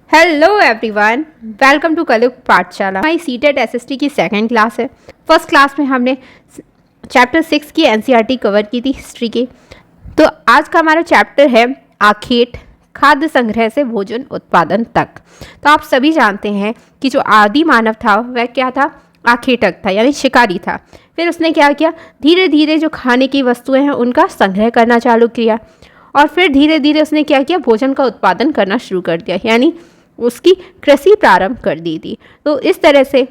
Hello everyone, welcome to कलयुग पाठशाला। हमारी सीटेट एसएसटी की सेकंड क्लास है। फर्स्ट क्लास में हमने चैप्टर 6 की एनसीईआरटी कवर की थी, हिस्ट्री की। तो आज का हमारा चैप्टर है आखेट, खाद्य संग्रह से भोजन उत्पादन तक। तो आप सभी जानते हैं कि जो आदि मानव था वह क्या था, आखेटक था, यानी शिकारी था। फिर उसने क्या किया, धीरे धीरे जो खाने की वस्तुएं हैं उनका संग्रह करना चालू किया, और फिर धीरे धीरे उसने क्या किया, भोजन का उत्पादन करना शुरू कर दिया, यानी उसकी कृषि प्रारंभ कर दी थी। तो इस तरह से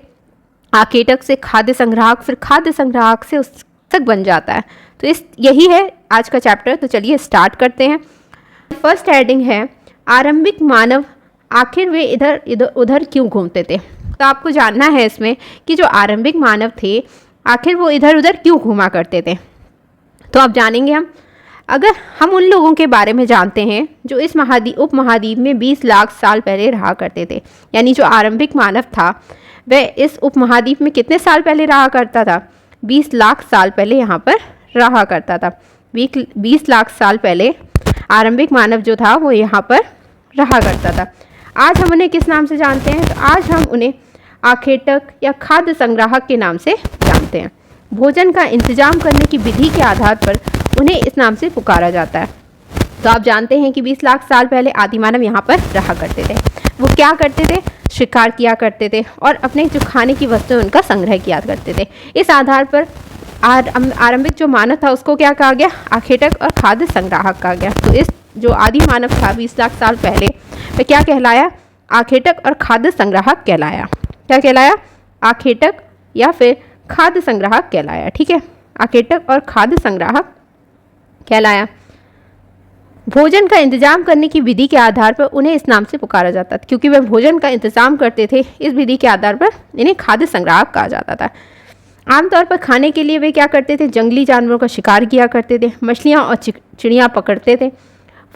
आखेटक से खाद्य संग्राहक, फिर खाद्य संग्राहक से उत्सक बन जाता है। तो यही है आज का चैप्टर। तो चलिए स्टार्ट करते हैं। फर्स्ट हेडिंग है आरंभिक मानव, आखिर वे इधर इधर उधर क्यों घूमते थे। तो आपको जानना है इसमें कि जो आरंभिक मानव थे आखिर वो इधर उधर क्यों घूमा करते थे। तो अब जानेंगे हम। अगर हम उन लोगों के बारे में जानते हैं जो इस उपमहाद्वीप में 20 लाख साल पहले रहा करते थे, यानी जो आरंभिक मानव था वह इस उपमहाद्वीप में कितने साल पहले रहा करता था, 20 लाख साल पहले यहाँ पर रहा करता था। 20 लाख साल पहले आरंभिक मानव जो था वो यहाँ पर रहा करता था। आज हम उन्हें किस नाम से जानते हैं, तो आज हम उन्हें आखेटक या खाद्य संग्राहक के नाम से जानते हैं। भोजन का इंतजाम करने की विधि के आधार पर उन्हें इस नाम से पुकारा जाता है। तो आप जानते हैं कि 20 लाख साल पहले आदिमानव यहाँ पर रहा करते थे। वो क्या करते थे, शिकार किया करते थे और अपने जो खाने की वस्तुएं उनका संग्रह किया करते थे। इस आधार पर आरंभिक जो मानव था उसको क्या कहा गया, आखेटक और खाद्य संग्राहक कहा गया। तो इस जो आदि मानव था 20 लाख साल पहले वह क्या कहलाया, आखेटक और खाद्य संग्राहक कहलाया। क्या कहलाया, आखेटक या फिर खाद्य संग्राहक कहलाया। ठीक है, आखेटक और खाद्य संग्राहक कहलाया। भोजन का इंतजाम करने की विधि के आधार पर उन्हें इस नाम से पुकारा जाता था, क्योंकि वे भोजन का इंतजाम करते थे। इस विधि के आधार पर इन्हें खाद्य संग्राहक कहा जाता था। आमतौर पर खाने के लिए वे क्या करते थे, जंगली जानवरों का शिकार किया करते थे, मछलियाँ और चिड़ियाँ पकड़ते थे,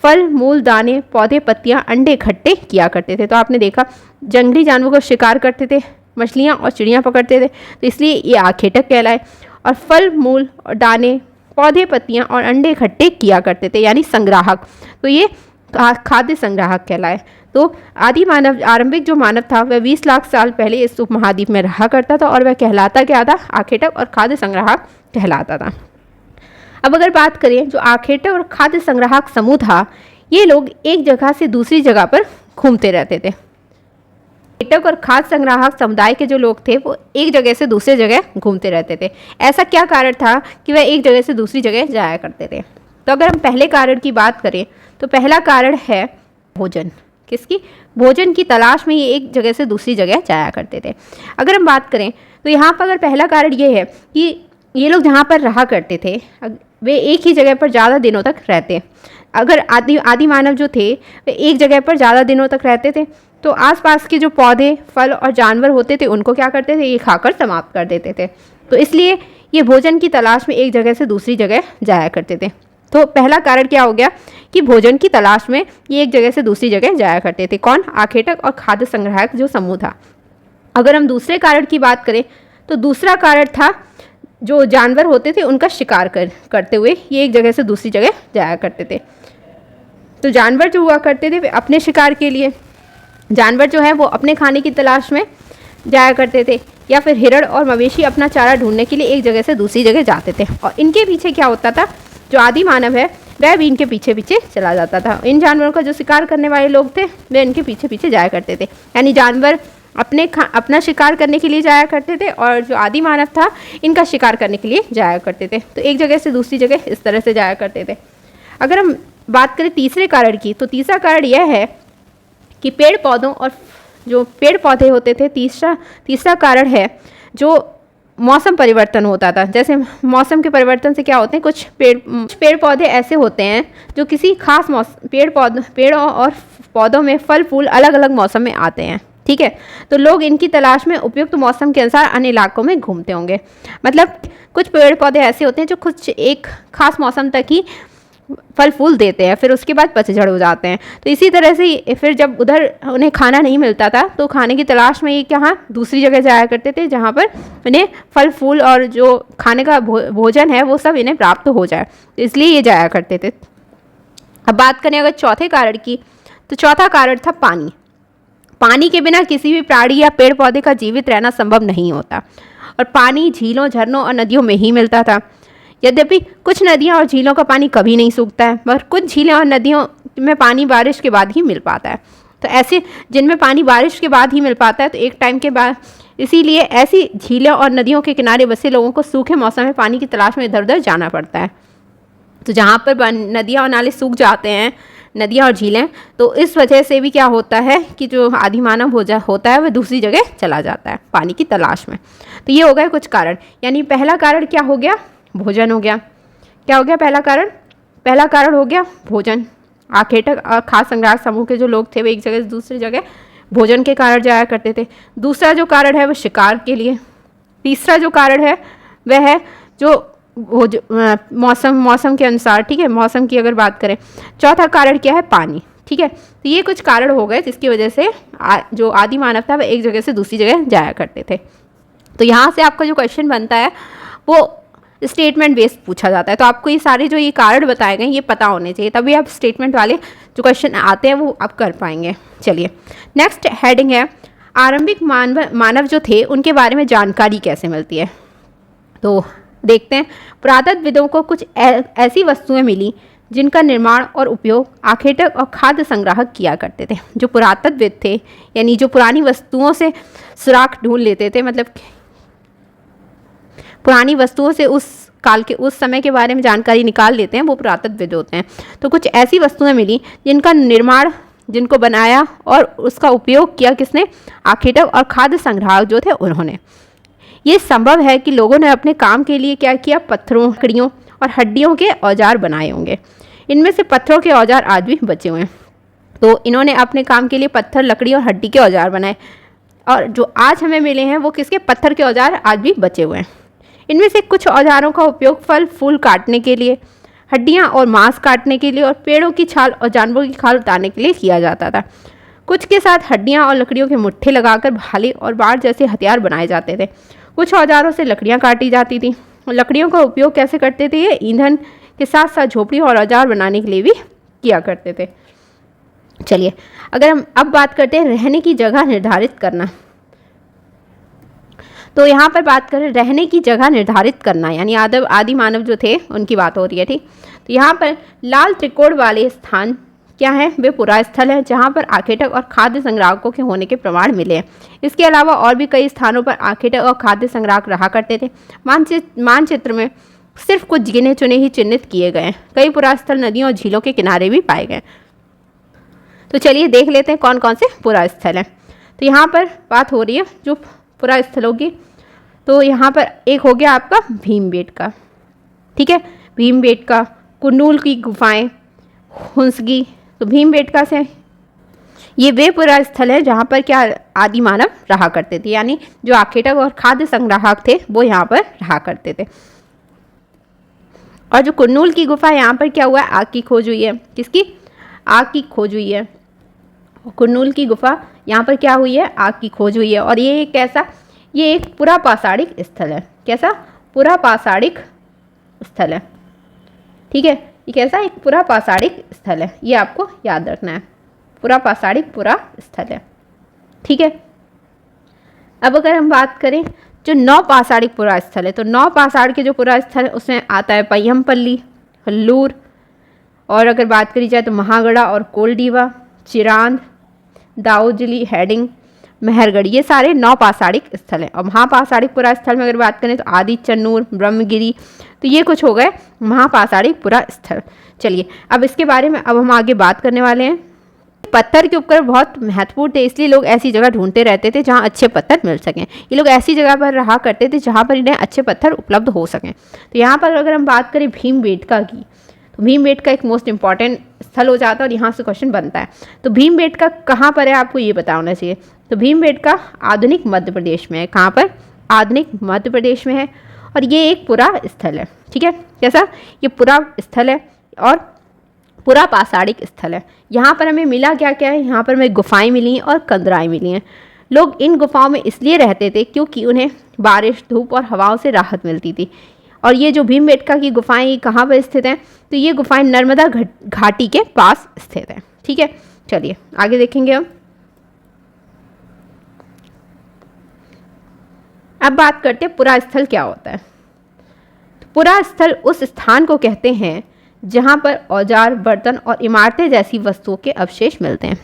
फल मूल दाने पौधे पत्तियाँ अंडे इकट्ठे किया करते थे। तो आपने देखा जंगली जानवरों का शिकार करते थे, मछलियाँ और चिड़ियाँ पकड़ते थे, तो इसलिए ये आखेटक कहलाए। और फल मूल और दाने पौधे पत्तियां और अंडे इकट्ठे किया करते थे, यानी संग्राहक। तो ये खाद्य संग्राहक कहलाए। तो आदि मानव, आरंभिक जो मानव था वह 20 लाख साल पहले इस उपमहाद्वीप में रहा करता था और वह कहलाता क्या था, आखेटक और खाद्य संग्राहक कहलाता था। अब अगर बात करें, जो आखेटक और खाद्य संग्राहक समूह था, ये लोग एक जगह से दूसरी जगह पर घूमते रहते थे। आखेटक और खाद्य संग्राहक समुदाय के जो लोग थे वो एक जगह से दूसरी जगह घूमते रहते थे। ऐसा क्या कारण था कि वह एक जगह से दूसरी जगह जाया करते थे। तो अगर हम पहले कारण की बात करें तो पहला कारण है भोजन। किसकी, भोजन की तलाश में ये एक जगह से दूसरी जगह जाया करते थे। अगर हम बात करें तो यहाँ पर अगर पहला कारण ये है कि ये लोग जहाँ पर रहा करते थे वे एक ही जगह पर ज़्यादा दिनों तक रहते। अगर आदि मानव जो थे वे एक जगह पर ज़्यादा दिनों तक रहते थे तो आसपास के जो पौधे फल और जानवर होते थे उनको क्या करते थे, ये खाकर समाप्त कर देते थे। तो इसलिए ये भोजन की तलाश में एक जगह से दूसरी जगह जाया करते थे। तो पहला कारण क्या हो गया कि भोजन की तलाश में ये एक जगह से दूसरी जगह जाया करते थे। कौन, आखेटक और खाद्य संग्राहक जो समूह था। अगर हम दूसरे कारण की बात करें तो दूसरा कारण था जो जानवर होते थे उनका शिकार करते हुए ये एक जगह से दूसरी जगह जाया करते थे। तो जानवर जो हुआ करते थे वे अपने शिकार के लिए, जानवर जो है वो अपने खाने की तलाश में जाया करते थे, या फिर हिरण और मवेशी अपना चारा ढूंढने के लिए एक जगह से दूसरी जगह जाते थे। और इनके पीछे क्या होता था, जो आदि मानव है वह भी इनके पीछे पीछे चला जाता था। इन जानवरों का जो शिकार करने वाले लोग थे वे इनके पीछे पीछे जाया करते थे, यानी जानवर अपना शिकार करने के लिए जाया करते थे और जो आदि मानव था इनका शिकार करने के लिए जाया करते थे। तो एक जगह से दूसरी जगह इस तरह से जाया करते थे। अगर हम बात करें तीसरे कारण की, तो तीसरा कारण यह है कि पेड़ पौधों और जो पेड़ पौधे होते थे, तीसरा कारण है जो मौसम परिवर्तन होता था। जैसे मौसम के परिवर्तन से क्या होते हैं, कुछ पेड़ पौधे ऐसे होते हैं जो किसी खास मौसम, पेड़ों और पौधों में फल फूल अलग अलग मौसम में आते हैं। ठीक है, तो लोग इनकी तलाश में उपयुक्त मौसम के अनुसार अन्य इलाकों में घूमते होंगे। मतलब कुछ पेड़ पौधे ऐसे होते हैं जो कुछ एक खास मौसम तक ही फल फूल देते हैं, फिर उसके बाद पतझड़ हो जाते हैं। तो इसी तरह से फिर जब उधर उन्हें खाना नहीं मिलता था तो खाने की तलाश में ये कहाँ दूसरी जगह जाया करते थे जहाँ पर इन्हें फल फूल और जो खाने का भोजन है वो सब इन्हें प्राप्त हो जाए, तो इसलिए ये जाया करते थे। अब बात करें अगर चौथे कारण की, तो चौथा कारण था पानी। पानी के बिना किसी भी प्राणी या पेड़ पौधे का जीवित रहना संभव नहीं होता और पानी झीलों, झरनों और नदियों में ही मिलता था। यद्यपि कुछ नदियाँ और झीलों का पानी कभी नहीं सूखता है, मगर कुछ झीलें और नदियों में पानी बारिश के बाद ही मिल पाता है। तो ऐसे जिनमें पानी बारिश के बाद ही मिल पाता है, तो एक टाइम के बाद इसीलिए ऐसी झीलों और नदियों के किनारे बसे लोगों को सूखे मौसम में पानी की तलाश में इधर उधर जाना पड़ता है। तो जहाँ पर नदियाँ और नाले सूख जाते हैं, नदियाँ और झीलें, तो इस वजह से भी क्या होता है कि जो आदि मानव होता है वह दूसरी जगह चला जाता है पानी की तलाश में। तो ये हो गए कुछ कारण। यानी पहला कारण क्या हो गया? भोजन हो गया। क्या हो गया पहला कारण? पहला कारण हो गया भोजन। आखेटक और खाद्य संग्राहक समूह के जो लोग थे वे एक जगह से दूसरी जगह भोजन के कारण जाया करते थे। दूसरा जो कारण है वो शिकार के लिए। तीसरा जो कारण है वह है जो मौसम के अनुसार, ठीक है, मौसम की अगर बात करें। चौथा कारण क्या है? पानी। ठीक है, तो ये कुछ कारण हो गए जिसकी वजह से जो आदि मानव था वह एक जगह से दूसरी जगह जाया करते थे। तो यहाँ से आपका जो क्वेश्चन बनता है वो स्टेटमेंट बेस्ड पूछा जाता है। तो आपको ये सारे जो ये कारण बताए गए ये पता होने चाहिए, तभी आप स्टेटमेंट वाले जो क्वेश्चन आते हैं वो आप कर पाएंगे। चलिए नेक्स्ट हेडिंग है आरंभिक मानव जो थे उनके बारे में जानकारी कैसे मिलती है। तो देखते हैं, पुरातत्वविदों को कुछ ऐसी वस्तुएं मिली जिनका निर्माण और उपयोग आखेटक और खाद्य संग्राहक किया करते थे। जो पुरातत्वविद थे यानी जो पुरानी वस्तुओं से सुराग ढूंढ लेते थे, मतलब पुरानी वस्तुओं से उस काल के उस समय के बारे में जानकारी निकाल लेते हैं, वो पुरातत्वविद होते हैं। तो कुछ ऐसी वस्तुएं मिली जिनका निर्माण, जिनको बनाया और उसका उपयोग किया किसने? आखेटक और खाद्य संग्राहक जो थे उन्होंने। ये संभव है कि लोगों ने अपने काम के लिए क्या किया? पत्थरों, लकड़ियों और हड्डियों के औजार बनाए होंगे। इनमें से पत्थरों के औजार आज भी बचे हुए हैं। तो इन्होंने अपने काम के लिए पत्थर, लकड़ी और हड्डी के औजार बनाए, और जो आज हमें मिले हैं वो किसके? पत्थर के औजार आज भी बचे हुए हैं। इनमें से कुछ औजारों का उपयोग फल फूल काटने के लिए, हड्डियाँ और मांस काटने के लिए और पेड़ों की छाल और जानवरों की खाल उतारने के लिए किया जाता था। कुछ के साथ हड्डियाँ और लकड़ियों के मुट्ठे लगाकर भाले और बाढ़ जैसे हथियार बनाए जाते थे। कुछ औजारों से लकड़ियाँ काटी जाती थी। लकड़ियों का उपयोग कैसे करते थे? ये ईंधन के साथ साथ झोपड़ी और औजार बनाने के लिए भी किया करते थे। चलिए अगर हम अब बात करते हैं रहने की जगह निर्धारित करना, तो यहाँ पर बात करें रहने की जगह निर्धारित करना, यानी आदि मानव जो थे उनकी बात हो रही है। ठीक, तो यहाँ पर लाल त्रिकोण वाले स्थान क्या है? वे पुरा स्थल है जहाँ पर आखेटक और खाद्य संग्राहकों के होने के प्रमाण मिले हैं। इसके अलावा और भी कई स्थानों पर आखेटक और खाद्य संग्राहक रहा करते थे। मानचित्र में सिर्फ कुछ गिने चुने ही चिन्हित किए गए हैं। कई पुरास्थल नदियों और झीलों के किनारे भी पाए गए। तो चलिए देख लेते हैं कौन कौन से पुरास्थल हैं। तो यहाँ पर बात हो रही है जो पुरास्थलों की। तो यहाँ पर एक हो गया आपका भीमबेटका, ठीक है, भीमबेटका, कुन्नूल की गुफाएं, हुंसगी। तो भीमबेटका से ये वे पुरास्थल है जहाँ पर क्या आदि मानव रहा करते थे, यानी जो आखेटक और खाद्य संग्राहक थे वो यहाँ पर रहा करते थे। और जो कुन्नूल की गुफा, यहाँ पर क्या हुआ? आग की खोज हुई है। किसकी? आग की खोज हुई है। कुन्नूल की गुफा यहाँ पर क्या हुई है? आग की खोज हुई है। और ये कैसा? ये एक पुरापाषाणिक स्थल है। कैसा? पुरापाषाणिक स्थल है। ठीक है, ये कैसा? एक पुरापाषाणिक स्थल है, ये आपको याद रखना है। पुरापाषाणिक पुरा स्थल है। ठीक है, अब अगर हम बात करें जो नवपाषाणिक पुरा स्थल है, तो नवपाषाण के जो पुरा स्थल है उसमें आता है पय्यमपल्ली, हल्लूर, और अगर बात करी जाए तो महागढ़ा और कोलडीवा, चिरांद, दाऊजली, हेडिंग, मेहरगढ़, ये सारे नवपाषाणिक स्थल हैं। और महापाषाणिक पुरा स्थल में अगर बात करें तो आदि चन्नूर, ब्रह्मगिरी, तो ये कुछ हो गए महापाषाणिक पुरा स्थल। चलिए अब इसके बारे में अब हम आगे बात करने वाले हैं। पत्थर के उपकरण बहुत महत्वपूर्ण थे, इसलिए लोग ऐसी जगह ढूंढते रहते थे जहाँ अच्छे पत्थर मिल सकें। ये लोग ऐसी जगह पर रहा करते थे जहाँ पर इन्हें अच्छे पत्थर उपलब्ध हो सकें। तो यहाँ पर अगर हम बात करें भीमबेटका की, तो भीमबेटका एक मोस्ट इंपॉर्टेंट स्थल हो जाता है और यहाँ से क्वेश्चन बनता है। तो भीमबेटका कहाँ पर है आपको ये पता होना चाहिए। तो भीमबेटका आधुनिक मध्य प्रदेश में है। कहाँ पर? आधुनिक मध्य प्रदेश में है। और ये एक पुरा स्थल है। ठीक है, कैसा? ये पुरा स्थल है और पुरापाषाणिक स्थल है। यहाँ पर हमें मिला क्या क्या है? यहाँ पर हमें गुफाएं मिली और कंदराएं मिली हैं। लोग इन गुफाओं में इसलिए रहते थे क्योंकि उन्हें बारिश, धूप और हवाओं से राहत मिलती थी। और ये जो भीमबेटका की गुफाएं ये कहाँ पर स्थित हैं? तो ये गुफाएं नर्मदा घाटी के पास स्थित हैं। ठीक है, चलिए आगे देखेंगे हम। अब बात करते हैं पुरा स्थल क्या होता है। पुरा स्थल उस स्थान को कहते हैं जहाँ पर औजार, बर्तन और इमारतें जैसी वस्तुओं के अवशेष मिलते हैं।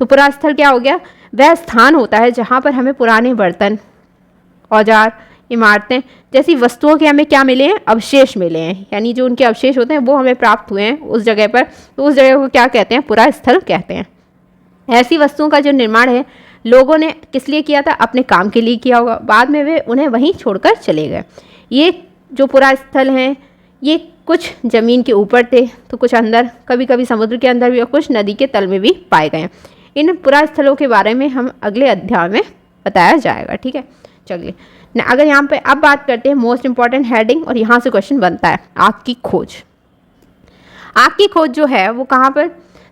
तो पुरा स्थल क्या हो गया? वह स्थान होता है जहाँ पर हमें पुराने बर्तन, औजार, इमारतें जैसी वस्तुओं के हमें क्या मिले हैं? अवशेष मिले हैं, यानी जो उनके अवशेष होते हैं वो हमें प्राप्त हुए हैं उस जगह पर, तो उस जगह को क्या कहते हैं? पुरा स्थल कहते हैं। ऐसी वस्तुओं का जो निर्माण है लोगों ने किस लिए किया था? अपने काम के लिए किया होगा, बाद में वे उन्हें वहीं छोड़कर चले गए। ये जो पुरा स्थल हैं ये कुछ ज़मीन के ऊपर थे तो कुछ अंदर, कभी कभी समुद्र के अंदर भी और कुछ नदी के तल में भी पाए गए हैं। इन पुरा स्थलों के बारे में हम अगले अध्याय में बताया जाएगा। ठीक है, चलिए अगर यहाँ पे अब बात करते हैं मोस्ट इंपॉर्टेंट हेडिंग, और यहाँ से क्वेश्चन बनता है आग की खोज। आग की खोज जो है वो कहाँ पर?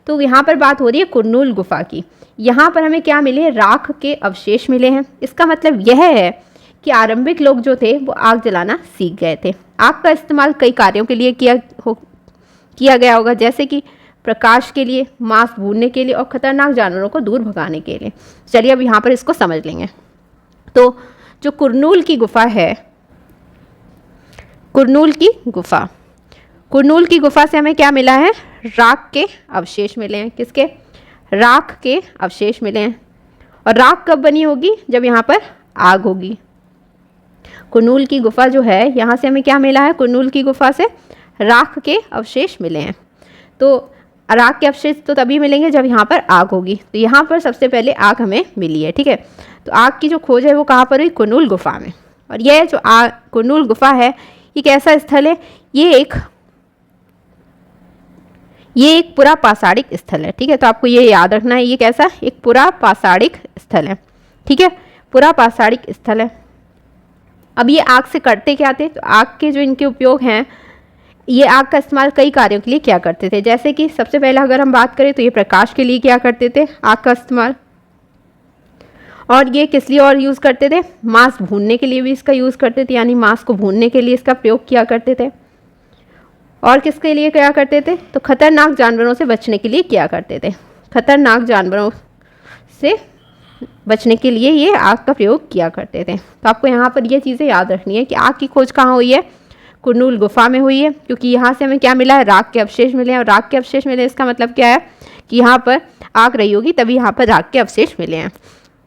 तो यहाँ पर बात हो रही है कुरनूल गुफा की। यहाँ पर हमें क्या मिले? राख के अवशेष मिले हैं। इसका मतलब यह है कि आरंभिक लोग जो थे वो आग जलाना सीख गए थे। आग का इस्तेमाल कई कार्यों के लिए किया गया होगा, जैसे कि प्रकाश के लिए, मांस भूनने के लिए और खतरनाक जानवरों को दूर भगाने के लिए। चलिए अब यहाँ पर इसको समझ लेंगे। तो जो कुरनूल की गुफा है, कुरनूल की गुफा से हमें क्या मिला है? राख के अवशेष मिले हैं। किसके? राख के अवशेष मिले हैं। और राख कब बनी होगी? जब यहाँ पर आग होगी। कुरनूल की गुफा जो है, यहाँ से हमें क्या मिला है? कुरनूल की गुफा से राख के अवशेष मिले हैं। तो राख के अवशेष तो तभी मिलेंगे जब यहाँ पर आग होगी। तो यहाँ पर सबसे पहले आग हमें मिली है। ठीक है, तो आग की जो खोज है वो कहाँ पर हुई? कुरनूल गुफा में। और यह जो कुरनूल गुफा है ये कैसा स्थल है? ये एक पुरा पाषाणिक स्थल है। ठीक है, तो आपको ये याद रखना है, ये कैसा? एक पुरा पाषाणिक स्थल है। ठीक है, पुरा पाषाणिक स्थल है। अब ये आग से करते क्या थे? तो आग के जो इनके उपयोग हैं, ये आग का इस्तेमाल कई कार्यों के लिए किया करते थे। जैसे कि सबसे पहले अगर हम बात करें तो ये प्रकाश के लिए किया करते थे आग का इस्तेमाल। और ये किस लिए और यूज़ करते थे? मांस भूनने के लिए भी इसका यूज़ करते थे, यानी मांस को भूनने के लिए इसका प्रयोग किया करते थे। और किसके लिए किया करते थे? तो खतरनाक जानवरों से बचने के लिए किया करते थे। खतरनाक जानवरों से बचने के लिए ये आग का प्रयोग किया करते थे। तो आपको यहाँ पर ये चीज़ें याद रखनी है कि आग की खोज कहाँ हुई है? कुरनूल गुफा में हुई है, क्योंकि यहाँ से हमें क्या मिला है? राख के अवशेष मिले हैं। और राख के अवशेष मिले, इसका मतलब क्या है कि यहाँ पर आग रही होगी तभी यहाँ पर राख के अवशेष मिले हैं।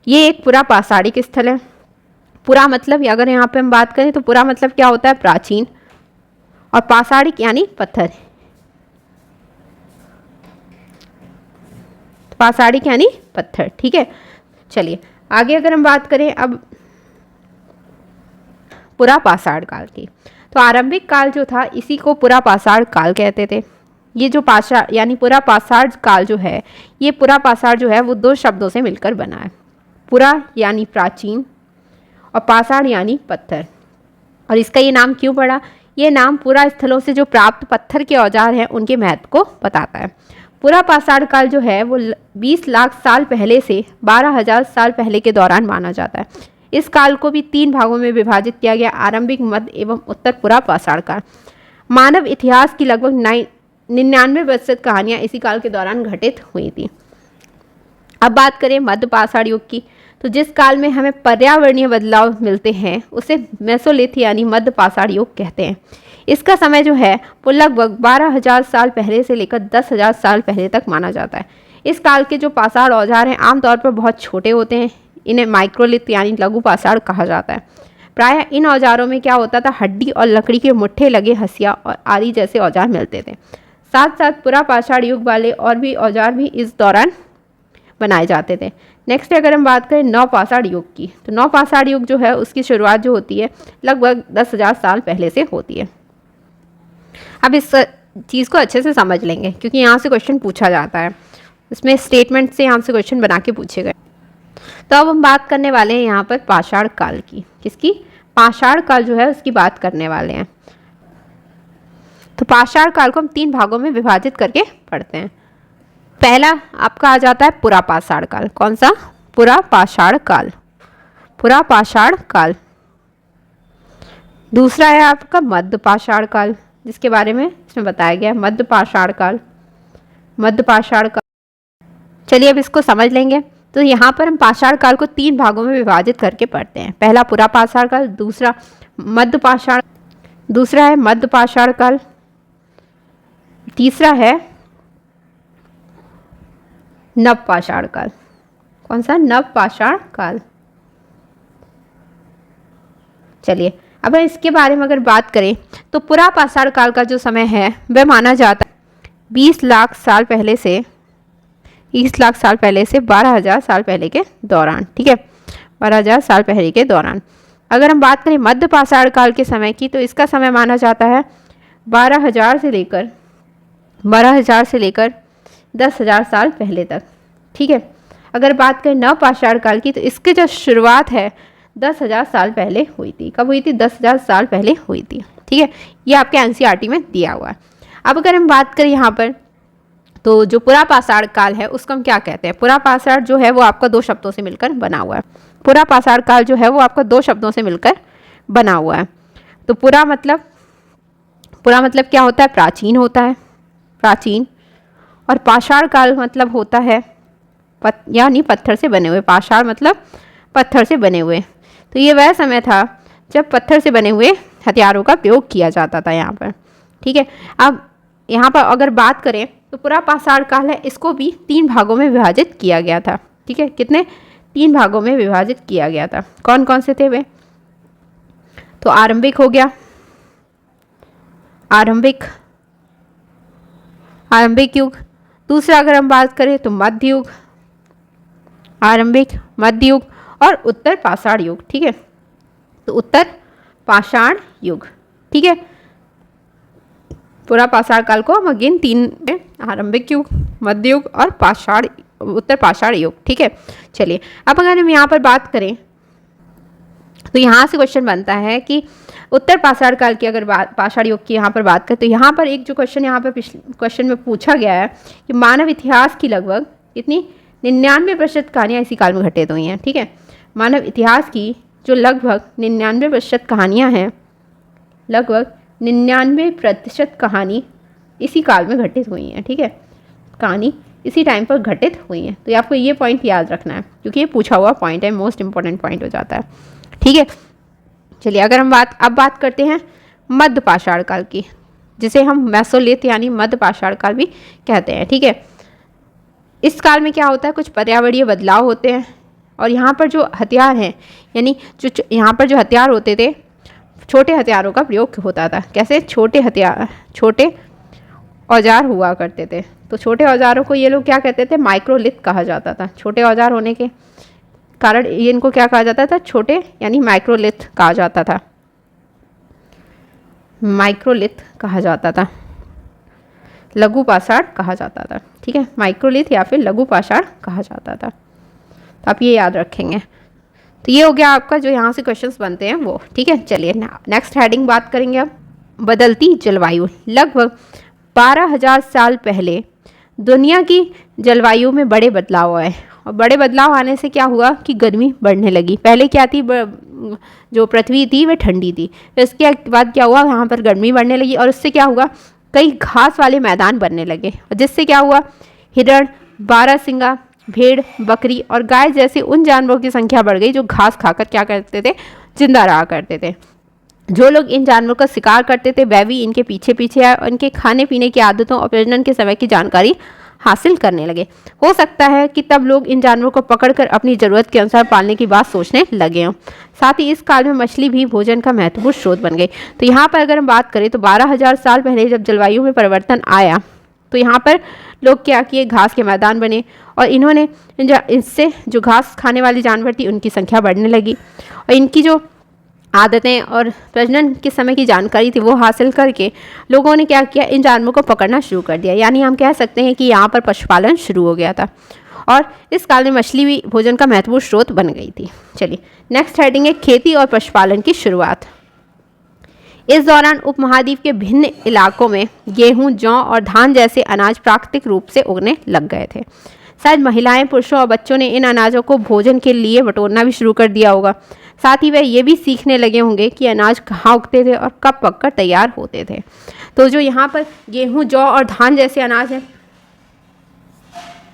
ये एक पुरा पाषाणिक स्थल है। पुरा मतलब, अगर यहाँ पे हम बात करें तो पुरा मतलब क्या होता है? प्राचीन। और पाषाणिक यानी पत्थर। पाषाणिक यानी पत्थर। ठीक है, चलिए आगे अगर हम बात करें अब पुरा पाषाण काल की, तो आरंभिक काल जो था इसी को पुरा पाषाण काल कहते थे। ये जो पाषाण यानी पुरा पाषाण काल जो है, ये पुरा पाषाण जो है वो दो शब्दों से मिलकर बना है। पुरा यानी प्राचीन और पाषाण यानी पत्थर। और इसका ये नाम क्यों पड़ा? ये नाम पुरा स्थलों से जो प्राप्त पत्थर के औजार हैं उनके महत्व को बताता है। पुरा पाषाण काल जो है वो 20 लाख साल पहले से 12,000 साल पहले के दौरान माना जाता है। इस काल को भी 3 भागों में विभाजित किया गया: आरंभिक, मध्य एवं उत्तर पुरा पाषाण काल। मानव इतिहास की लगभग 99% कहानियाँ इसी काल के दौरान घटित हुई थी। अब बात करें मध्य पाषाण युग की, तो जिस काल में हमें पर्यावरणीय बदलाव मिलते हैं उसे मेसोलिथ यानी मध्य पाषाण युग कहते हैं। इसका समय जो है वो लगभग 12,000 साल पहले से लेकर 10,000 साल पहले तक माना जाता है। इस काल के जो पाषाण औजार हैं आमतौर पर बहुत छोटे होते हैं। इन्हें माइक्रोलिथ यानी लघु पाषाण कहा जाता है। प्रायः इन औजारों में क्या होता था? हड्डी और लकड़ी के मुट्ठे लगे हंसिया और आरी जैसे औजार मिलते थे। साथ साथ पुरा पाषाण युग वाले और भी औजार भी इस दौरान बनाए जाते थे। नेक्स्ट अगर हम बात करें नव पाषाण युग की, तो नव पाषाण युग जो है उसकी शुरुआत जो होती है लगभग 10,000 साल पहले से होती है। अब इस चीज़ को अच्छे से समझ लेंगे क्योंकि यहाँ से क्वेश्चन पूछा जाता है, इसमें स्टेटमेंट से यहाँ से क्वेश्चन बना के पूछे गए। तो अब हम बात करने वाले हैं यहाँ पर पाषाण काल की। किसकी? पाषाण काल जो है उसकी बात करने वाले हैं। तो पाषाण काल को हम 3 भागों में विभाजित करके पढ़ते हैं। पहला आपका आ जाता है पुरा पाषाण काल। कौन सा? पुरा पाषाण काल। पुरा पाषाण काल। दूसरा है आपका मध्य पाषाण काल, जिसके बारे में इसमें बताया गया मध्य पाषाण काल। मध्य पाषाण काल, चलिए अब इसको समझ लेंगे। तो यहाँ पर हम पाषाण काल को 3 भागों में विभाजित करके पढ़ते हैं। पहला पुरा पाषाण काल, दूसरा है मध्य पाषाण काल, तीसरा है नव पाषाण काल। कौन सा? नव पाषाण काल। चलिए अब इसके बारे में अगर बात करें तो पुरा पाषाण काल का जो समय है वह माना जाता है 20 लाख साल पहले से 12,000 साल पहले के दौरान। ठीक है, 12,000 साल पहले के दौरान। अगर हम बात करें मध्य पाषाण काल के समय की तो इसका समय माना जाता है 12,000 से लेकर 10,000 साल पहले तक। ठीक है, अगर बात करें नव पाषाण काल की तो इसकी जो शुरुआत है 10,000 साल पहले हुई थी। कब हुई थी? 10,000 साल पहले हुई थी। ठीक है, ये आपके एनसीईआरटी में दिया हुआ है। अब अगर हम बात करें यहाँ पर तो जो पुरा पाषाण काल है उसको हम क्या कहते हैं? पुरा पाषाण जो है वो आपका 2 शब्दों से मिलकर बना हुआ है। पुरा पाषाण काल जो है वो आपका 2 शब्दों से मिलकर बना हुआ है। तो पुरा मतलब क्या होता है? प्राचीन होता है, प्राचीन। और पाषाण काल मतलब होता है यानी पत्थर से बने हुए। पाषाण मतलब पत्थर से बने हुए। तो ये वह समय था जब पत्थर से बने हुए हथियारों का प्रयोग किया जाता था यहाँ पर। ठीक है, अब यहाँ पर अगर बात करें तो पुरा पाषाण काल है, इसको भी 3 भागों में विभाजित किया गया था। ठीक है, कितने? 3 भागों में विभाजित किया गया था। कौन कौन से थे वे? तो आरंभिक हो गया, आरंभिक युग। दूसरा अगर हम बात करें तो मध्य युग, आरंभिक, मध्य युग और उत्तर पाषाण युग। ठीक है, तो उत्तर पाषाण युग। ठीक है, पुरा पाषाण काल को हम अगेन 3 में, आरंभिक युग, मध्य युग और उत्तर पाषाण युग। ठीक है, चलिए अब अगर हम यहाँ पर बात करें तो यहाँ से क्वेश्चन बनता है कि उत्तर पाषाण काल की अगर पाषाण युग की यहाँ पर बात करें तो यहाँ पर एक जो क्वेश्चन यहाँ पर पिछले क्वेश्चन में पूछा गया है कि मानव इतिहास की लगभग इतनी 99% कहानियाँ इसी काल में घटित हुई हैं। ठीक है, मानव इतिहास की जो लगभग 99% कहानियाँ हैं, लगभग 99% कहानी इसी काल में घटित हुई हैं। ठीक है, कहानी इसी टाइम पर घटित हुई हैं। तो आपको ये पॉइंट याद रखना है क्योंकि ये पूछा हुआ पॉइंट है, मोस्ट इंपॉर्टेंट पॉइंट हो जाता है। ठीक है, चलिए अगर हम बात करते हैं मध्य पाषाण काल की, जिसे हम मेसोलिथ यानी मध्य पाषाण काल भी कहते हैं। ठीक है, इस काल में क्या होता है? कुछ पर्यावरणीय बदलाव होते हैं और यहाँ पर जो हथियार हैं यानी जो यहाँ पर जो हथियार होते थे, छोटे हथियारों का प्रयोग होता था। कैसे? छोटे औजार हुआ करते थे। तो छोटे औजारों को ये लोग क्या कहते थे? माइक्रोलिथ कहा जाता था। छोटे औजार होने के कारण ये इनको क्या कहा जाता था? छोटे यानी माइक्रोलिथ कहा जाता था, माइक्रोलिथ कहा जाता था, लघु पाषाण कहा जाता था। ठीक है, माइक्रोलिथ या फिर लघु पाषाण कहा जाता था। तो आप ये याद रखेंगे। तो ये हो गया आपका जो यहाँ से क्वेश्चंस बनते हैं वो। ठीक है, चलिए नेक्स्ट हेडिंग बात करेंगे अब बदलती जलवायु। लगभग 12,000 साल पहले दुनिया की जलवायु में बड़े बदलाव आए और बड़े बदलाव आने से क्या हुआ कि गर्मी बढ़ने लगी। पहले क्या थी? जो पृथ्वी थी वह ठंडी थी, तो इसके बाद क्या हुआ? यहाँ पर गर्मी बढ़ने लगी और उससे क्या हुआ? कई घास वाले मैदान बनने लगे और जिससे क्या हुआ? हिरण, बारहसिंगा, भेड़, बकरी और गाय जैसे उन जानवरों की संख्या बढ़ गई जो घास खाकर क्या करते थे? जिंदा रहा करते थे। जो लोग इन जानवरों का शिकार करते थे वह भी इनके पीछे पीछे आए और इनके खाने पीने की आदतों और प्रजनन के समय की जानकारी हासिल करने लगे। हो सकता है कि तब लोग इन जानवरों को पकड़कर अपनी ज़रूरत के अनुसार पालने की बात सोचने लगे हों। साथ ही इस काल में मछली भी भोजन का महत्वपूर्ण स्रोत बन गई। तो यहाँ पर अगर हम बात करें तो 12,000 साल पहले जब जलवायु में परिवर्तन आया तो यहाँ पर लोग क्या किए? घास के मैदान बने और इन्होंने इससे जो घास खाने वाले जानवर थी उनकी संख्या बढ़ने लगी और इनकी जो आदतें और प्रजनन के समय की जानकारी थी वो हासिल करके लोगों ने क्या किया? इन जानवरों को पकड़ना शुरू कर दिया। यानी हम कह सकते हैं कि यहाँ पर पशुपालन शुरू हो गया था और इस काल में मछली भी भोजन का महत्वपूर्ण स्रोत बन गई थी। चलिए नेक्स्ट हेडिंग है खेती और पशुपालन की शुरुआत। इस दौरान उपमहाद्वीप के भिन्न इलाकों में गेहूं, जौ और धान जैसे अनाज प्राकृतिक रूप से उगने लग गए थे। शायद महिलाएं, पुरुषों और बच्चों ने इन अनाजों को भोजन के लिए बटोरना भी शुरू कर दिया होगा। साथ ही वह ये भी सीखने लगे होंगे कि अनाज कहाँ उगते थे और कब पककर तैयार होते थे। तो जो यहाँ पर गेहूं, जौ और धान जैसे अनाज हैं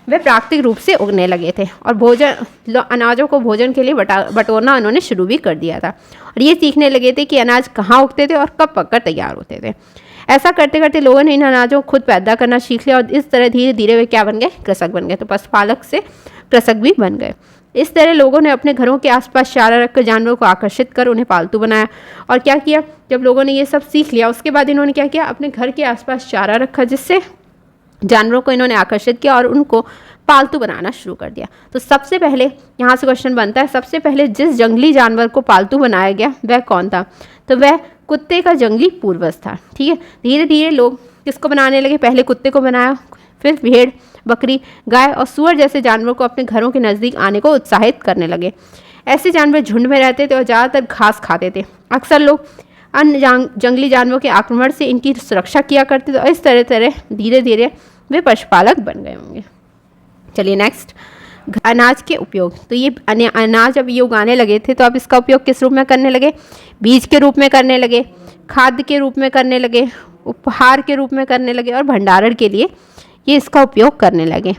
वे प्राकृतिक रूप से उगने लगे थे और अनाजों को भोजन के लिए बटोरना उन्होंने शुरू भी कर दिया था। और ये सीखने लगे थे कि अनाज कहाँ उगते थे और कब पककर तैयार होते थे। ऐसा करते करते लोगों ने इन अनाजों को खुद पैदा करना सीख लिया और इस तरह धीरे धीरे वे क्या बन गए, कृषक बन गए। तो पशुपालक से कृषक भी बन गए। इस तरह लोगों ने अपने घरों के आसपास चारा रखकर जानवरों को आकर्षित कर उन्हें पालतू बनाया। और क्या किया, जब लोगों ने ये सब सीख लिया उसके बाद इन्होंने क्या किया, अपने घर के आसपास चारा रखा जिससे जानवरों को इन्होंने आकर्षित किया और उनको पालतू बनाना शुरू कर दिया। तो सबसे पहले यहाँ से क्वेश्चन बनता है, सबसे पहले जिस जंगली जानवर को पालतू बनाया गया वह कौन था? तो वह कुत्ते का जंगली पूर्वज था। ठीक है, धीरे धीरे लोग किसको बनाने लगे, पहले कुत्ते को बनाया, फिर भेड़, बकरी, गाय और सूअर जैसे जानवरों को अपने घरों के नज़दीक आने को उत्साहित करने लगे। ऐसे जानवर झुंड में रहते थे और ज़्यादातर घास खाते थे। अक्सर लोग अन्य जंगली जानवरों के आक्रमण से इनकी सुरक्षा किया करते थे और इस तरह धीरे धीरे वे पशुपालक बन गए होंगे। चलिए नेक्स्ट, अनाज के उपयोग। तो ये अनाज जब ये उगाने लगे थे तो अब इसका उपयोग किस रूप में करने लगे? बीज के रूप में करने लगे, खाद्य के रूप में करने लगे, उपहार के रूप में करने लगे और भंडारण के लिए ये इसका उपयोग करने लगे।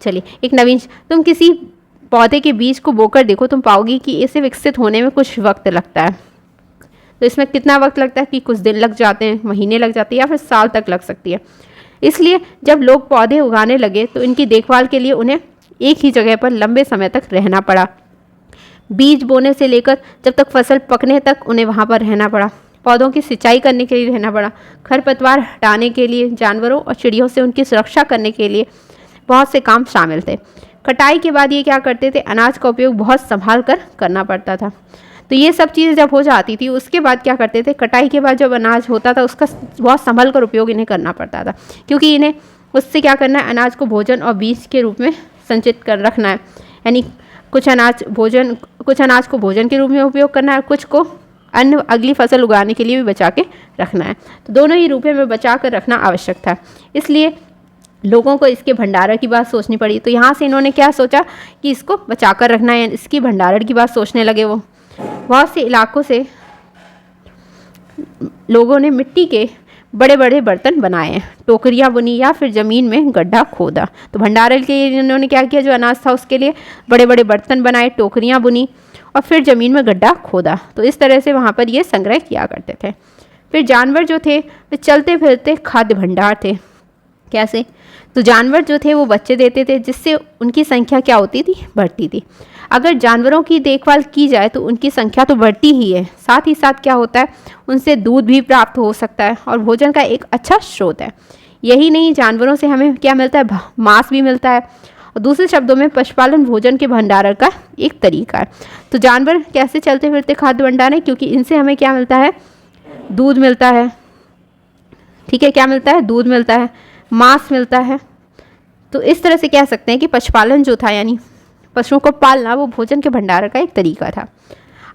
चलिए एक नवीन, तुम किसी पौधे के बीज को बोकर देखो, तुम पाओगी कि इसे विकसित होने में कुछ वक्त लगता है। तो इसमें कितना वक्त लगता है कि कुछ दिन लग जाते हैं, महीने लग जाते हैं या फिर साल तक लग सकती है। इसलिए जब लोग पौधे उगाने लगे तो इनकी देखभाल के लिए उन्हें एक ही जगह पर लंबे समय तक रहना पड़ा। बीज बोने से लेकर जब तक फसल पकने तक उन्हें वहाँ पर रहना पड़ा। पौधों की सिंचाई करने के लिए रहना पड़ा, खरपतवार हटाने के लिए, जानवरों और चिड़ियों से उनकी सुरक्षा करने के लिए बहुत से काम शामिल थे। कटाई के बाद ये क्या करते थे, अनाज का उपयोग बहुत संभाल कर करना पड़ता था। तो ये सब चीज़ें जब हो जाती थी उसके बाद क्या करते थे, कटाई के बाद जब अनाज होता था उसका बहुत संभल कर उपयोग इन्हें करना पड़ता था, क्योंकि इन्हें उससे क्या करना है, अनाज को भोजन और बीज के रूप में संचित कर रखना है। यानी कुछ अनाज को भोजन के रूप में उपयोग करना है और कुछ को अन्य अगली फसल उगाने के लिए भी बचा के रखना है। तो दोनों ही रूपों में बचा कर रखना आवश्यक था। इसलिए लोगों को इसके भंडारण की बात सोचनी पड़ी। तो यहाँ से इन्होंने क्या सोचा कि इसको बचा कर रखना है, इसकी भंडारण की बात सोचने लगे। वो बहुत से इलाकों से लोगों ने मिट्टी के बड़े बड़े बर्तन बनाए हैं, टोकरियाँ बुनी या फिर ज़मीन में गड्ढा खोदा। तो भंडारण के लिए इन्होंने क्या किया, जो अनाज था उसके लिए बड़े बड़े बर्तन बनाए, टोकरियाँ बुनी और फिर ज़मीन में गड्ढा खोदा। तो इस तरह से वहाँ पर ये संग्रह किया करते थे। फिर जानवर जो थे वे चलते फिरते खाद्य भंडार थे। कैसे? तो जानवर जो थे वो बच्चे देते थे जिससे उनकी संख्या क्या होती थी, बढ़ती थी। अगर जानवरों की देखभाल की जाए तो उनकी संख्या तो बढ़ती ही है, साथ ही साथ क्या होता है, उनसे दूध भी प्राप्त हो सकता है और भोजन का एक अच्छा स्रोत है। यही नहीं, जानवरों से हमें क्या मिलता है, मांस भी मिलता है। और दूसरे शब्दों में पशुपालन भोजन के भंडारण का एक तरीका है। तो जानवर कैसे चलते फिरते खाद्य भंडार है, क्योंकि इनसे हमें क्या मिलता है, दूध मिलता है। ठीक है, क्या मिलता है, दूध मिलता है, मांस मिलता है। तो इस तरह से कह सकते हैं कि पशुपालन जो था, यानी पशुओं को पालना, वो भोजन के भंडारण का एक तरीका था।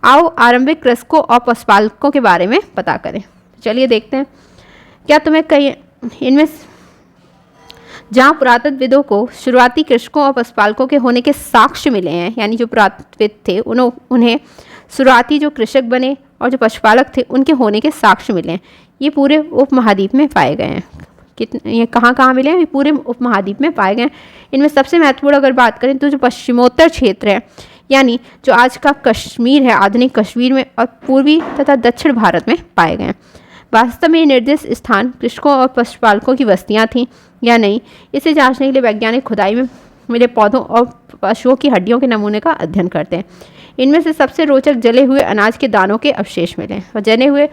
आओ आरंभिक कृषकों और पशुपालकों के बारे में पता करें। चलिए देखते हैं, क्या तुम्हें कहीं इनमें जहाँ पुरातत्वविदों को शुरुआती कृषकों और पशुपालकों के होने के साक्ष्य मिले हैं, यानी जो पुरातत्वविद थे उन्हें शुरुआती जो कृषक बने और जो पशुपालक थे उनके होने के साक्ष्य मिले हैं, ये पूरे उपमहाद्वीप में पाए गए हैं। ये कहाँ मिले हैं, ये पूरे उपमहाद्वीप में पाए गए हैं। इनमें सबसे महत्वपूर्ण अगर बात करें तो जो पश्चिमोत्तर क्षेत्र है, यानी जो आज का कश्मीर है, आधुनिक कश्मीर में और पूर्वी तथा दक्षिण भारत में पाए गए हैं। वास्तव में ये निर्दिष्ट स्थान कृषकों और पशुपालकों की बस्तियां थीं या नहीं, इसे जांचने के लिए वैज्ञानिक खुदाई में मिले पौधों और पशुओं की हड्डियों के नमूने का अध्ययन करते हैं। इनमें से सबसे रोचक जले हुए अनाज के दानों के अवशेष मिले और जले हुए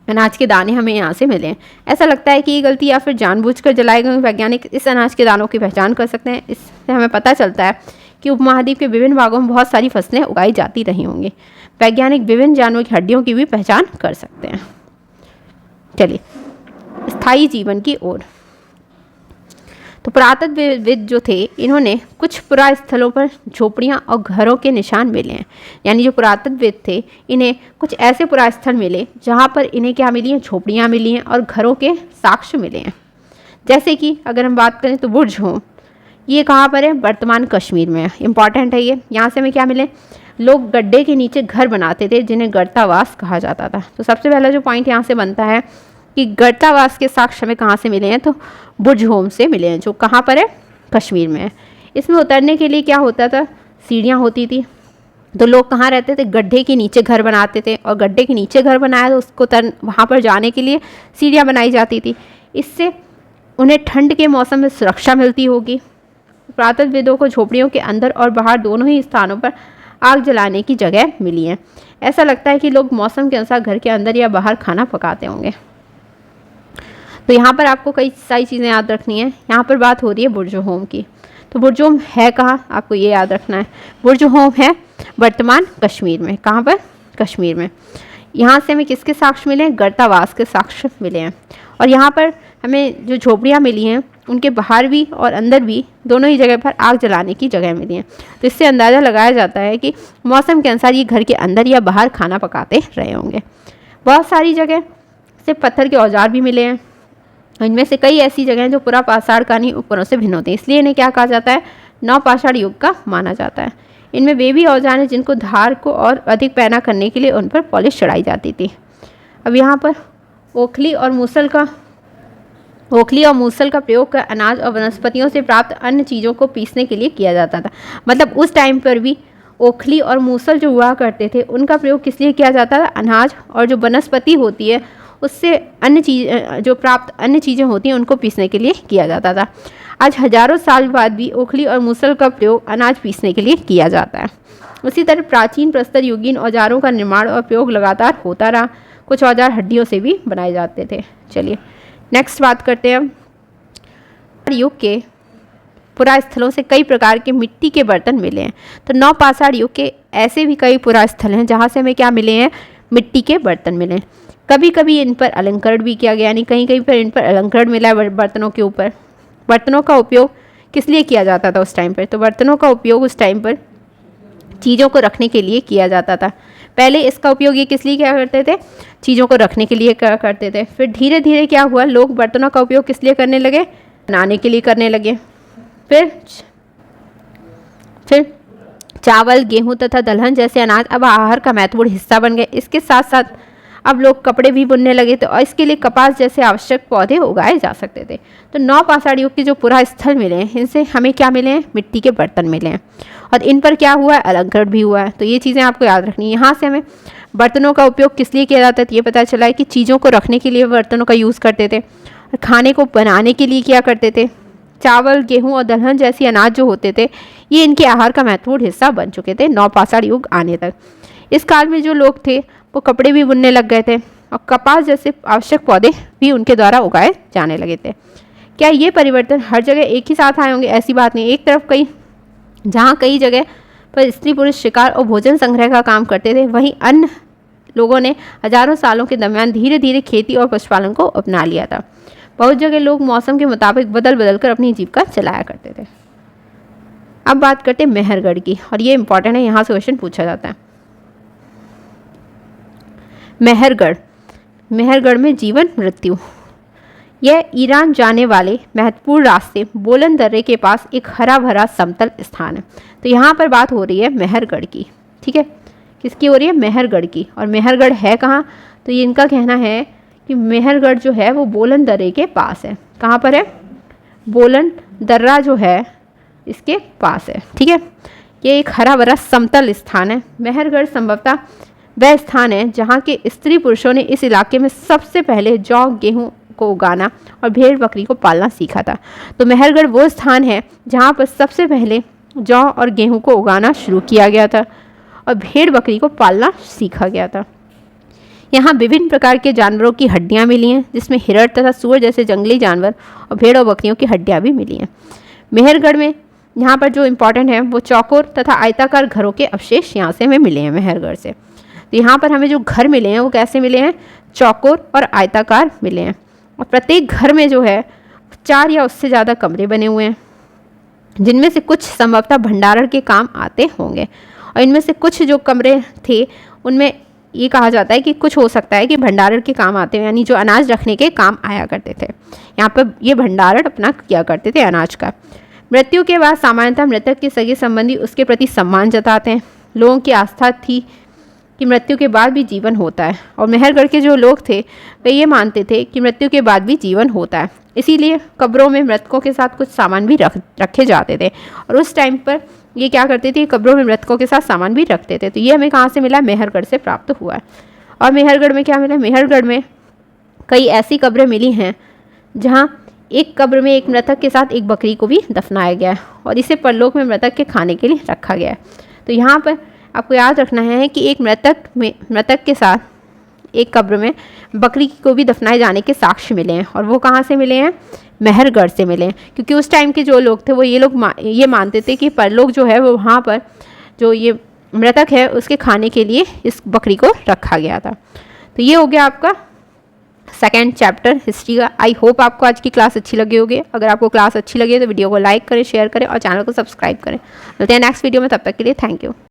अनाज के दाने हमें यहाँ से मिले हैं। ऐसा लगता है कि ये गलती या फिर जानबूझकर जलाए गए। वैज्ञानिक इस अनाज के दानों की पहचान कर सकते हैं। इससे हमें पता चलता है कि उपमहाद्वीप के विभिन्न भागों में बहुत सारी फसलें उगाई जाती रही होंगी। वैज्ञानिक विभिन्न जानवरों की हड्डियों की भी पहचान कर सकते हैं। चलिए स्थायी जीवन की ओर। तो पुरातत्वविद जो थे, इन्होंने कुछ पुरा स्थलों पर झोपड़ियाँ और घरों के निशान मिले हैं। यानी जो पुरातत्वविद थे, इन्हें कुछ ऐसे पुरा स्थल मिले जहाँ पर इन्हें क्या मिली हैं, झोपड़ियाँ मिली हैं और घरों के साक्ष्य मिले हैं। जैसे कि अगर हम बात करें तो बुर्ज होम, ये कहाँ पर है, वर्तमान कश्मीर में है। इंपॉर्टेंट है ये। यहाँ से हमें क्या मिले, लोग गड्ढे के नीचे घर बनाते थे जिन्हें गर्तावास कहा जाता था। तो सबसे पहला जो पॉइंट यहाँ से बनता है कि गर्तावास के साक्ष्य हमें कहाँ से मिले हैं, तो बुर्ज होम से मिले हैं, जो कहाँ पर है, कश्मीर में है। इसमें उतरने के लिए क्या होता था, सीढ़ियाँ होती थी। तो लोग कहाँ रहते थे, गड्ढे के नीचे घर बनाते थे, और गड्ढे के नीचे घर बनाया तो उसको वहाँ पर जाने के लिए सीढ़ियाँ बनाई जाती थी। इससे उन्हें ठंड के मौसम में सुरक्षा मिलती होगी। पुरातत्वविदों को झोपड़ियों के अंदर और बाहर दोनों ही स्थानों पर आग जलाने की जगह मिली है। ऐसा लगता है कि लोग मौसम के अनुसार घर के अंदर या बाहर खाना पकाते होंगे। तो यहाँ पर आपको कई सारी चीज़ें याद रखनी है। यहाँ पर बात हो रही है बुर्ज-ओ-होम की। तो बुर्ज-ओ-होम है कहाँ, आपको ये याद रखना है। बुर्ज-ओ-होम है वर्तमान कश्मीर में। कहाँ पर, कश्मीर में। यहाँ से हमें किसके साक्ष्य मिले हैं, गर्तावास के साक्ष्य मिले हैं। और यहाँ पर हमें जो झोपड़ियाँ मिली हैं उनके बाहर भी और अंदर भी दोनों ही जगह पर आग जलाने की जगह मिली हैं। तो इससे अंदाज़ा लगाया जाता है कि मौसम के अनुसार ये घर के अंदर या बाहर खाना पकाते रहे होंगे। बहुत सारी जगह से पत्थर के औजार भी मिले हैं। इनमें से कई ऐसी जगह हैं जो पूरा पाषाणकालीन उपकरणों से भिन्न होते हैं, इसलिए इन्हें क्या कहा जाता है, नवपाषाण युग का माना जाता है। इनमें वे भी औजार हैं जिनको धार को और अधिक पैना करने के लिए उन पर पॉलिश चढ़ाई जाती थी। अब यहाँ पर ओखली और मूसल का प्रयोग कर अनाज और वनस्पतियों से प्राप्त अन्य चीज़ों को पीसने के लिए किया जाता था। मतलब उस टाइम पर भी ओखली और मूसल जो हुआ करते थे उनका प्रयोग किस लिए किया जाता था, अनाज और जो वनस्पति होती है उससे अन्य चीज़ जो प्राप्त अन्य चीज़ें होती हैं उनको पीसने के लिए किया जाता था। आज हजारों साल बाद भी ओखली और मूसल का प्रयोग अनाज पीसने के लिए किया जाता है। उसी तरह प्राचीन प्रस्तर युगीन औजारों का निर्माण और प्रयोग लगातार होता रहा। कुछ औजार हड्डियों से भी बनाए जाते थे। चलिए नेक्स्ट बात करते हैं। युग के पुरास्थलों से कई प्रकार के मिट्टी के बर्तन मिले हैं। तो नवपाषाण युग के ऐसे भी कई पुरास्थल हैं जहाँ से हमें क्या मिले हैं, मिट्टी के बर्तन मिले हैं। कभी कभी इन पर अलंकरण भी किया गया, यानी कहीं कहीं पर इन पर अलंकरण मिला है बर्तनों के ऊपर। बर्तनों का उपयोग किस लिए किया जाता था उस टाइम पर, तो बर्तनों का उपयोग उस टाइम पर चीज़ों को रखने के लिए किया जाता था। पहले इसका उपयोग ये किस लिए क्या करते थे, चीज़ों को रखने के लिए करते थे। फिर धीरे धीरे क्या हुआ, लोग बर्तनों का उपयोग किस लिए करने लगे, बनाने के लिए करने लगे। फिर चावल, गेहूं तथा दलहन जैसे अनाज अब आहार का महत्वपूर्ण हिस्सा बन गए। इसके साथ साथ अब लोग कपड़े भी बुनने लगे थे और इसके लिए कपास जैसे आवश्यक पौधे उगाए जा सकते थे। तो नवपाषाण युग के जो पुरा स्थल मिले हैं इनसे हमें क्या मिले हैं, मिट्टी के बर्तन मिले हैं और इन पर क्या हुआ है, अलंकरण भी हुआ है। तो ये चीज़ें आपको याद रखनी है। यहाँ से हमें बर्तनों का उपयोग किस लिए किया जाता है, तो ये पता चला है कि चीज़ों को रखने के लिए बर्तनों का यूज़ करते थे और खाने को बनाने के लिए क्या करते थे। चावल, गेहूं और दलहन जैसी अनाज जो होते थे ये इनके आहार का महत्वपूर्ण हिस्सा बन चुके थे नवपाषाण युग आने तक। इस काल में जो लोग थे वो कपड़े भी बुनने लग गए थे और कपास जैसे आवश्यक पौधे भी उनके द्वारा उगाए जाने लगे थे। क्या ये परिवर्तन हर जगह एक ही साथ आए होंगे, ऐसी बात नहीं। एक तरफ जहाँ कई जगह पर स्त्री पुरुष शिकार और भोजन संग्रह का काम करते थे, वहीं अन्य लोगों ने हजारों सालों के दरमियान धीरे धीरे खेती और पशुपालन को अपना लिया था। बहुत जगह लोग मौसम के मुताबिक बदल बदल कर अपनी जीविका चलाया करते थे। अब बात करते हैं मेहरगढ़ की, और ये इंपॉर्टेंट है, यहाँ से क्वेश्चन पूछा जाता है। मेहरगढ़ में जीवन मृत्यु। यह ईरान जाने वाले महत्वपूर्ण रास्ते बोलन दर्रे के पास एक हरा भरा समतल स्थान है। तो यहाँ पर बात हो रही है मेहरगढ़ की, ठीक है। किसकी हो रही है, मेहरगढ़ की। और मेहरगढ़ है कहाँ, तो ये इनका कहना है कि मेहरगढ़ जो है वो बोलन दर्रे के पास है। कहाँ पर है, बोलन दर्रा जो है इसके पास है, ठीक है। ये एक हरा भरा समतल स्थान है। मेहरगढ़ संभवतः वह स्थान है जहाँ के स्त्री पुरुषों ने इस इलाके में सबसे पहले जौ, गेहूँ को उगाना और भेड़ बकरी को पालना सीखा था। तो मेहरगढ़ वो स्थान है जहाँ पर सबसे पहले जौ और गेहूँ को उगाना शुरू किया गया था और भेड़ बकरी को पालना सीखा गया था। यहाँ विभिन्न प्रकार के जानवरों की हड्डियाँ मिली हैं, जिसमें हिरण तथा सूअर जैसे जंगली जानवर और भेड़ और बकरियों की हड्डियाँ भी मिली हैं। मेहरगढ़ में यहाँ पर जो इम्पोर्टेंट है वो चौकोर तथा आयताकार घरों के अवशेष यहाँ से हमें मिले हैं मेहरगढ़ से। तो यहाँ पर हमें जो घर मिले हैं वो कैसे मिले हैं, चौकोर और आयताकार मिले हैं। और प्रत्येक घर में जो है 4 या उससे ज़्यादा कमरे बने हुए हैं, जिनमें से कुछ संभवतः भंडारण के काम आते होंगे। और इनमें से कुछ जो कमरे थे उनमें ये कहा जाता है कि कुछ हो सकता है कि भंडारण के काम आते हैं, यानी जो अनाज रखने के काम आया करते थे। यहाँ पर ये भंडारण अपना किया करते थे अनाज का। मृत्यु के बाद सामान्यतः मृतक के सगे संबंधी उसके प्रति सम्मान जताते हैं। लोगों की आस्था थी कि मृत्यु के बाद भी जीवन होता है, और मेहरगढ़ के जो लोग थे वे ये मानते थे कि मृत्यु के बाद भी जीवन होता है। इसीलिए कब्रों में मृतकों के साथ कुछ सामान भी रखे जाते थे। और उस टाइम पर ये क्या करते थे, कब्रों में मृतकों के साथ सामान भी रखते थे। तो ये हमें कहाँ से मिला, मेहरगढ़ से प्राप्त हुआ है। और मेहरगढ़ में क्या मिला, मेहरगढ़ में कई ऐसी कब्रें मिली हैं जहाँ एक कब्र में एक मृतक के साथ एक बकरी को भी दफनाया गया है और इसे परलोक में मृतक के खाने के लिए रखा गया है। तो यहाँ पर आपको याद रखना है कि एक मृतक के साथ एक कब्र में बकरी को भी दफनाए जाने के साक्ष्य मिले हैं। और वो कहाँ से मिले हैं, मेहरगढ़ से मिले हैं। क्योंकि उस टाइम के जो लोग थे वो ये मानते थे कि परलोक जो है वो वहाँ पर जो ये मृतक है उसके खाने के लिए इस बकरी को रखा गया था। तो ये हो गया आपका सेकेंड चैप्टर हिस्ट्री का। आई होप आपको आज की क्लास अच्छी लगी होगी। अगर आपको क्लास अच्छी लगी तो वीडियो को लाइक करें, शेयर करें और चैनल को सब्सक्राइब करें। मिलते हैं नेक्स्ट वीडियो में, तब तक के लिए थैंक यू।